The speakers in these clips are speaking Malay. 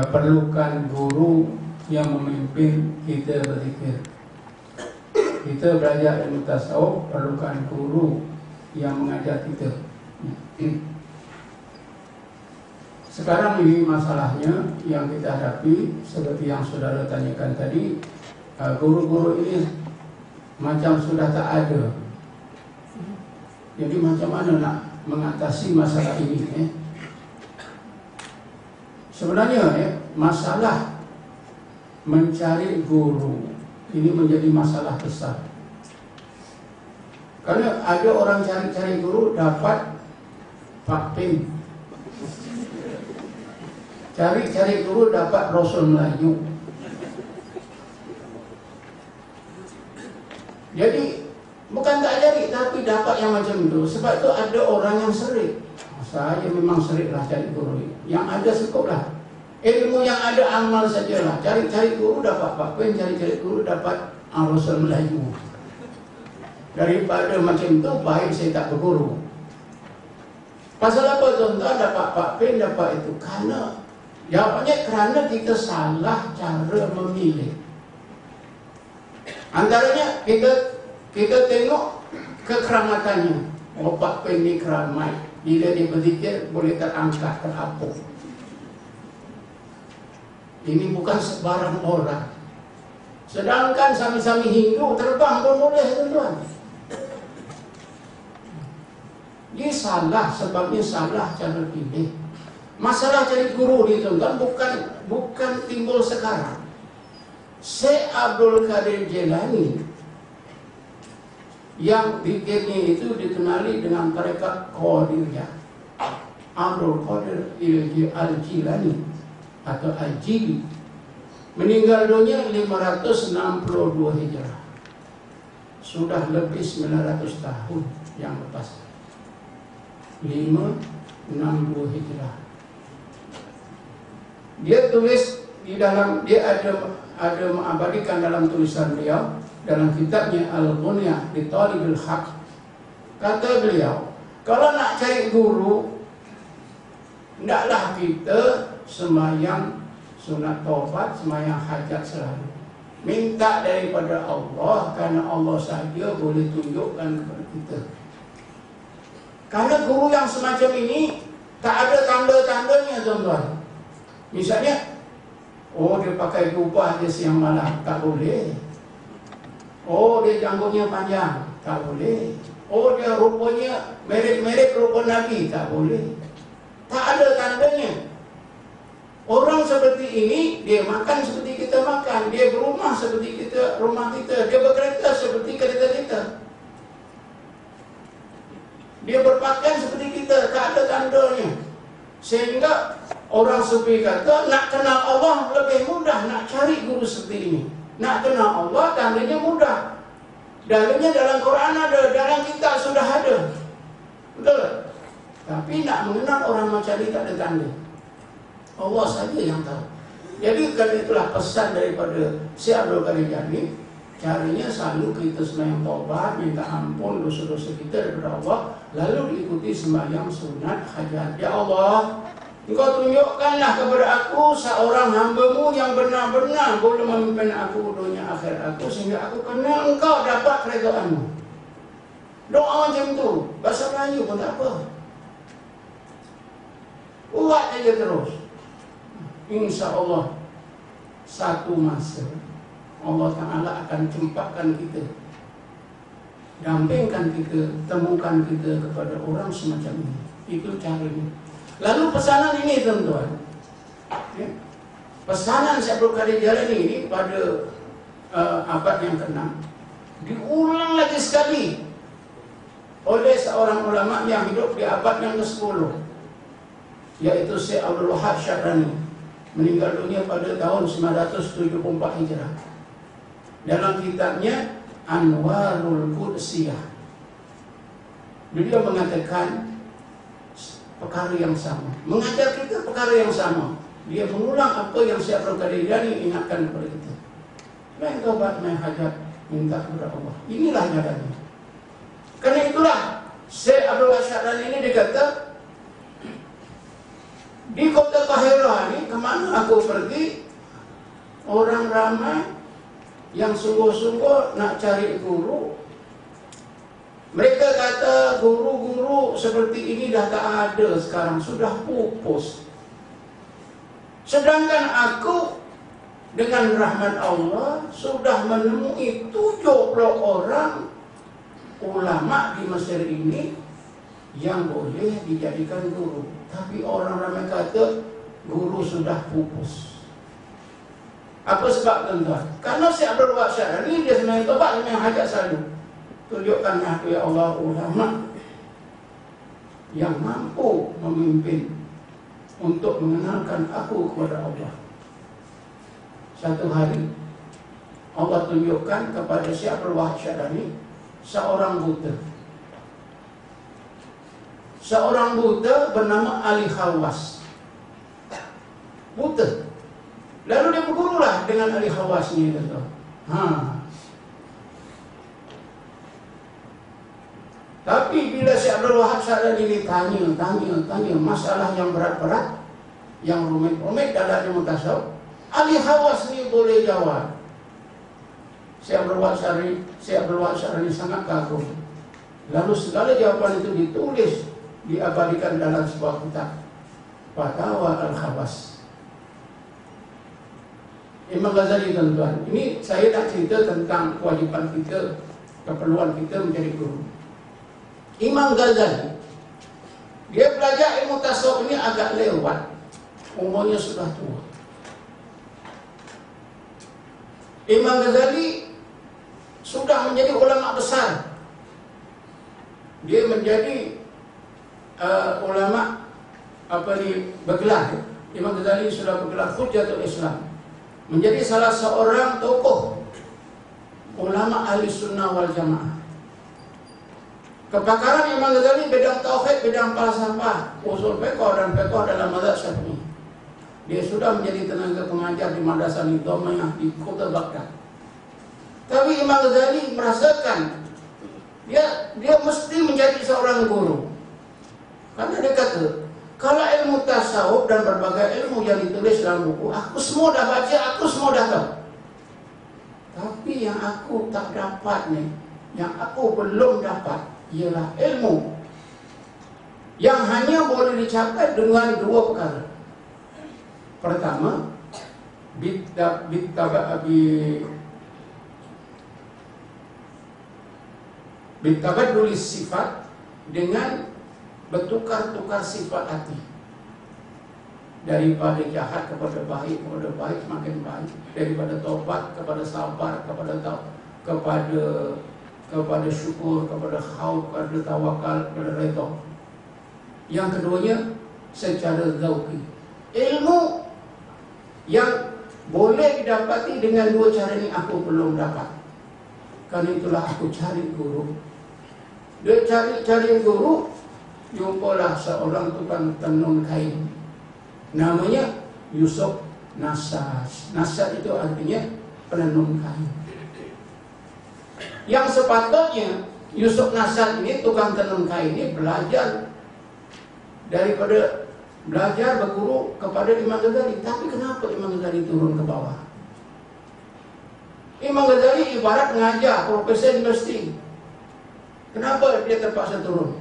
perlukan guru yang memimpin kita berzikir. Kita belajar ilmu tasawuf, perlukan guru yang mengajar kita. Sekarang ini masalahnya yang kita hadapi, seperti yang saudara tanyakan tadi, guru-guru ini macam sudah tak ada. Jadi macam mana nak mengatasi masalah ini? Sebenarnya masalah mencari guru ini menjadi masalah besar. Karena ada orang cari-cari guru dapat Pak Pin, cari-cari guru dapat Rasul Melayu. Jadi bukan tak cari, tapi dapat yang macam itu. Sebab itu ada orang yang serik. Saya memang seriklah cari guru. Yang ada cukuplah. Ilmu yang ada amal sajalah. Cari-cari guru dapat Pak Pin, cari-cari guru dapat Rasul Melayu. Daripada macam itu, baik saya tak berguru. Pasal apa tuan-tuan dapat Pak Pin, dapat itu? Karena jawabannya kerana kita salah cara memilih. Antaranya kita tengok kekeramatannya. Oh, Pak Pin ni keramai. Bila dia berzikir boleh terangkat, terapung. Ini bukan sebarang orang. Sedangkan sami-sami Hindu terbang pun boleh, tuan-tuan. Dia salah, sebabnya salah cara pilih. Masalah cari guru ni, tuan-tuan, bukan timbul sekarang. Syekh Abdul Qadir Jilani yang zikirnya itu dikenali dengan tarekat Qadiriyah, Abdul Qadir Al-Jilani atau Al-Jili, meninggal dunia 562 Hijrah. Sudah lebih 900 tahun yang lepas. 562 Hijrah. Dia tulis di dalam, dia ada mengabadikan dalam tulisan beliau dalam kitabnya Al-Ghunyah di Talibil Haq. Kata beliau, kalau nak cari guru, hendaklah kita sembahyang sunat taubat, sembahyang hajat selalu. Minta daripada Allah, karena Allah saja boleh tunjukkan kepada kita. Karena guru yang semacam ini tak ada tanda-tandanya, tuan-tuan. Misalnya, oh dia pakai jubah dia siang malam, tak boleh. Oh dia janggutnya panjang, tak boleh. Oh dia rupanya mirip-mirip rupa Nabi, tak boleh. Tak ada tandanya. Orang seperti ini, dia makan seperti kita makan, dia berumah seperti kita, rumah kita, dia berkereta seperti kereta kita, dia berpakaian seperti kita, tak ada tandanya. Sehingga orang sufi kata, nak kenal Allah lebih mudah, nak cari guru seperti ini. Nak kenal Allah, tandanya mudah. Dalilnya dalam Quran ada, dalam kitab sudah ada. Betul? Tapi nak mengenal orang macam ini tak ada tanda. Allah saja yang tahu. Jadi kerana itulah pesan daripada Syekh Abdul Qadir Jilani, caranya selalu kita sembahyang taubat, minta ampun dosa-dosa kita daripada Allah, lalu diikuti sembahyang sunat hajat. Ya Allah, Engkau tunjukkanlah kepada aku seorang hamba-Mu yang benar-benar boleh memimpin aku dunia akhir aku, sehingga aku kenal Engkau, dapat keredaan-Mu. Doa macam tu, bahasa Melayu pun tak apa. Buat aja terus. Insya Allah satu masa Allah Ta'ala akan campakkan kita, dampingkan kita, temukan kita kepada orang semacam ini. Itu caranya. Lalu pesanan ini, tuan-tuan, ya, pesanan Syekh Abdul Qadir Jilani ini pada abad yang ke-6 diulang lagi sekali oleh seorang ulama yang hidup di abad yang ke-10, yaitu Syekh Abdul Wahab Syahrani, meninggal dunia pada tahun 974 Hijrah. Dalam kitabnya Anwarul Qudsiyah, beliau mengatakan perkara yang sama, mengajar kita perkara yang sama. Dia mengulang apa yang Syekh Abdul Qadir Jilani ingatkan kepada kita. Main taubat, main hajat, minta kepada Allah. Inilah jalannya. Karena itulah Syekh Abdul Wahab Syahrani ini dikata, Di kota Kahira ini kemana aku pergi, orang ramai yang sungguh-sungguh nak cari guru. Mereka kata guru-guru seperti ini dah tak ada sekarang, sudah pupus. Sedangkan aku dengan rahmat Allah sudah menemui 70 orang ulama di Mesir ini yang boleh dijadikan guru. Tapi orang ramai kata guru sudah pupus. Apa sebab tuan-tuan? Karena Syekh Abdul Wahab Syarani dia sebenarnya tobat, sebenarnya hajat selalu. Tunjukkan aku ya Allah ulama yang mampu memimpin untuk mengenalkan aku kepada Allah. Satu hari Allah tunjukkan kepada Syekh Abdul Wahab Syarani seorang buta. Seorang buta bernama Ali Khawas. Buta. Lalu dia bergurulah dengan Ali Khawas ni, kata. Tapi bila Syekh Abdul Wahab Syarani tanya masalah yang berat-berat, yang rumit-rumit dalam ilmu tasawuf, Ali Khawas ni boleh jawab. Syekh Abdul Wahab Syarani sangat kagum. Lalu segala jawapan itu ditulis, diabadikan dalam sebuah kitab, Fatawa Al-Khawas. Imam Ghazali, tuan-tuan, ini saya nak cerita tentang kewajiban kita, keperluan kita menjadi guru. Imam Ghazali, dia belajar ilmu tasawuf ini agak lewat, umurnya sudah tua. Imam Ghazali sudah menjadi ulama besar. Dia menjadi ulama bergelar. Imam Ghazali sudah bergelar Hujjatul Islam, menjadi salah seorang tokoh ulama ahli sunnah wal jamaah. Kepakaran Imam Ghazali bidang tauhid, bidang falsafah, usul fiqh dan fiqh dalam mazhab Syafi'i. Dia sudah menjadi tenaga pengajar di Madrasah Nizamiyah di kota Baghdad. Tapi Imam Ghazali merasakan dia mesti menjadi seorang guru. Karena dia kata, kalau ilmu tasawuf dan berbagai ilmu yang ditulis dalam buku, aku semua dah baca, aku semua dah tahu. Tapi yang aku tak dapat ni, yang aku belum dapat, ialah ilmu yang hanya boleh dicapai dengan dua perkara. Pertama, bitabadulis sifat, dengan bertukar-tukar sifat hati. Daripada jahat kepada baik semakin baik. Daripada taubat kepada sabar, kepada syukur, kepada khauf, kepada tawakal, kepada redha. Yang keduanya secara zauqi. Ilmu yang boleh didapati dengan dua cara ini aku belum dapat. Karena itulah aku cari guru. Dia cari guru, jumpalah seorang tukang tenun kain. Namanya Yusuf Nasas. Nasas itu artinya penenun kain. Yang sepatutnya Yusuf Nasas ini, tukang tenun kain ini, belajar berguru kepada Imam Ghazali. Tapi kenapa Imam Ghazali turun ke bawah? Imam Ghazali ibarat mengajar profesor universiti. Kenapa dia terpaksa turun?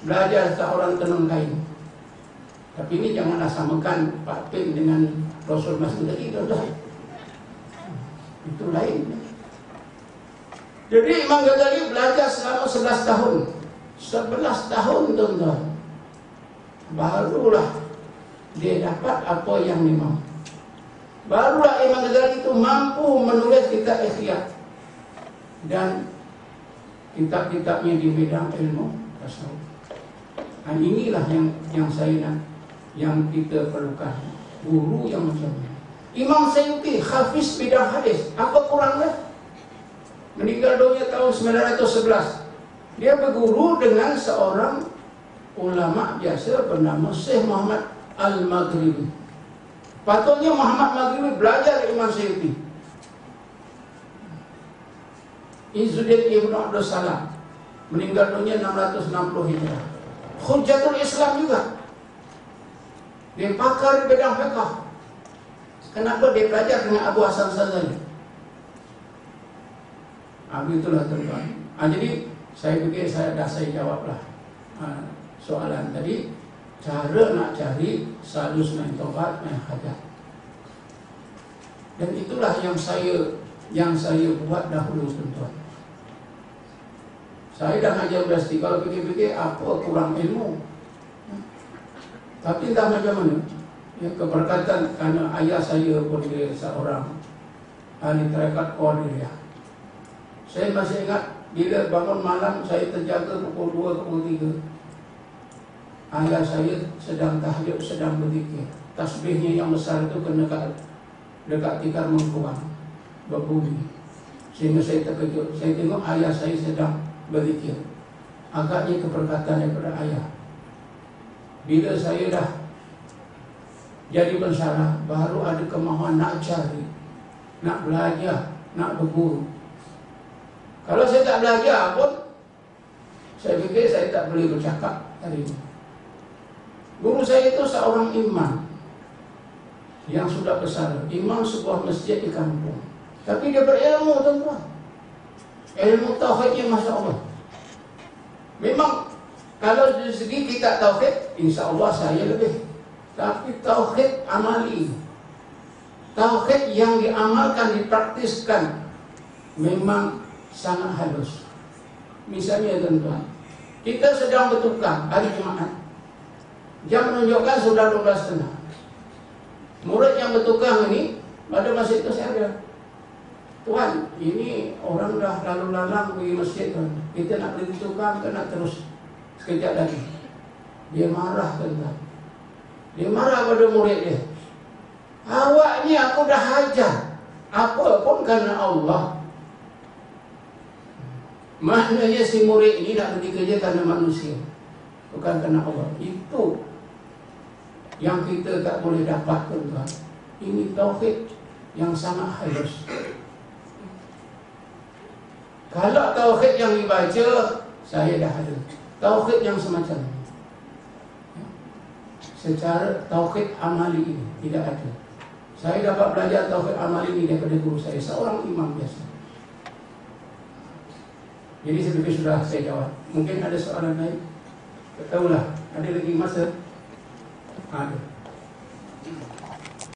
Belajar seorang tenun kain. Tapi ini janganlah samakan Pak Ping dengan Rasul Masud tadi, tuan-tuan. Itu lain. Jadi Imam Ghazali belajar selama 11 tahun. 11 tahun, tuan-tuan. Barulah dia dapat apa yang dia mahu. Barulah Imam Ghazali itu mampu menulis kitab Ihya dan kitab-kitabnya di bidang ilmu tasawuf. Dan inilah yang saya nak, yang kita perlukan, guru yang macam ini. Imam Suyuti, hafiz bidang hadis, apa kurangnya? Meninggal dunia tahun 911. Dia berguru dengan seorang ulama biasa bernama Syekh Muhammad Al-Maghribi. Patutnya Muhammad Maghribi belajar dari Imam Suyuti. Izzuddin Ibn Abdul Salam meninggal dunia 660 Hijrah. Hujjatul Islam juga. Dia pakar di bidang fiqh. Kenapa dia belajar dengan Abu Hasan Sazali? Begitulah tuan-tuan. Jadi saya fikir saya jawablah soalan tadi. Cara nak cari selalu main tobat, main hajat. Dan itulah yang saya buat dahulu tuan-tuan. Saya dah ngajar universiti, kalau fikir-fikir apa kurang ilmu. Tapi entah macam mana, ya, keberkatan kerana ayah saya pun dia seorang ahli tarekat Qadiriyah. Saya masih ingat bila bangun malam saya terjaga pukul 2, pukul 3. Ayah saya sedang tahajud, sedang berzikir. Tasbihnya yang besar itu kena dekat tikar mengkuang, berbunyi. Sehingga saya terkejut. Saya tengok ayah saya sedang berzikir. Agaknya keberkatan daripada ayah. Bila saya dah jadi pensyarah, baru ada kemahuan nak cari, nak belajar, nak berguru. Kalau saya tak belajar pun, saya fikir saya tak boleh bercakap hari ini. Guru saya itu seorang imam yang sudah besar, imam sebuah masjid di kampung. Tapi dia berilmu tuan-tuan. Ilmu tauhidnya Masya Allah. Memang kalau dari segi kitab tauhid, insya Allah saya lebih. Tapi tauhid amali, tauhid yang diamalkan, dipraktiskan, memang sangat halus. Misalnya tuan-tuan, kita sedang bertukar hari Jumaat, jam menunjukkan sudah 12.30. Murid yang bertukar ini pada masa itu saya ada, Tuan, ini orang dah lalu lalang pergi masjid tuan. Kita nak pergi tukar, kita nak terus sekejap lagi. Dia marah tuan. Dia marah pada murid dia. Awak ni aku dah hajar, apa pun kerana Allah. Maknanya si murid ini nak pergi kerja kerana manusia, bukan kerana Allah. Itu yang kita tak boleh dapat tuan-tuan. Ini tauhid yang sangat halus. Kalau tauhid yang dibaca, saya dah ada. Tauhid yang semacam ini, secara tauhid amali ini tidak ada. Saya dapat belajar tauhid amali ini daripada guru saya, seorang imam biasa. Jadi sedikit sudah saya jawab. Mungkin ada soalan lain? Tak tahulah. Ada lagi masa? Ada.